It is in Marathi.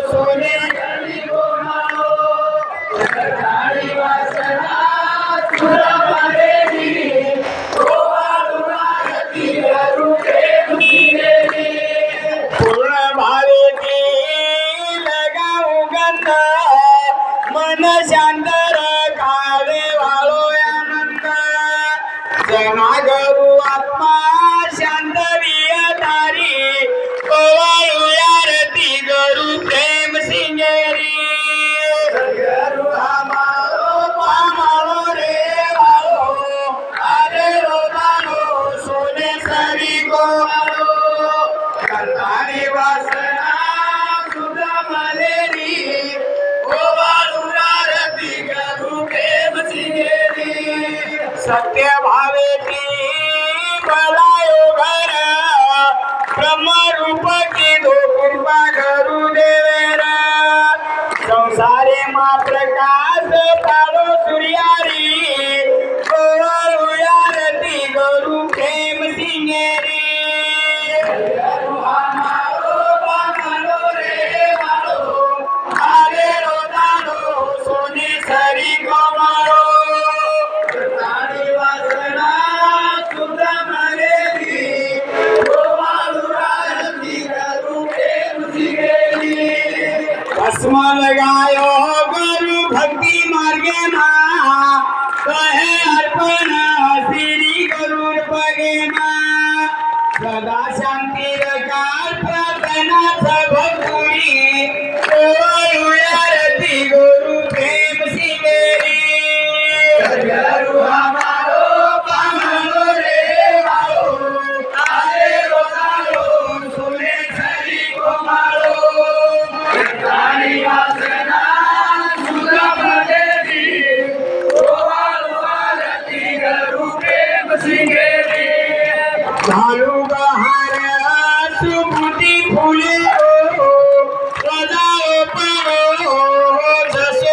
सोने घरी गोमाळो झाडी वासना सुरमरेली गोवाळुराती रूपे मुसिरेली पूर्ण भावेती लगाऊ गंध मन शांत काळे वाळो आनंद जनागरू आत्मा शांत वियतारी कोवाळुयारती गरु प्रेम सिंगेरी गरु आमाळो पामाळो रे वाळो आरे रोमाळो सोने सरी गोवाळो कंधारी वासना सुद्धा मलेरी गोवाळुयारती गरु प्रेम सिंगेरी सत्य भावेती बलायो घर ब्रह्मरूप की दो कृपा करू देवेरा संसारे मा प्रकाश पालो सूर्यारी गोवाळुयारती गरु प्रेम सिंगेरी गरु आमाळो पामाळो रे वाळो आरे रोदाळो सोने सरी गोमाळो झाडी वासना सुद्धा मलेरी गोवाळुराती गरु प्रेम सिंगेरी भस्म लगायो गुरु भक्ति मार्गे ना कहे अर्पण श्री गुरु पगे ना सदा शांती रकार प्रार्थना सब पूरी गोवाळुयारती गुरु प्रेम सिंगेरी गरु आमाळो पामाळो रे वाळो आरे रोदाळो सोने सरी गोमाळो झाडी वासना सुद्धा मलेरी गोवाळुयारती गरु प्रेम सिंगेरी झालू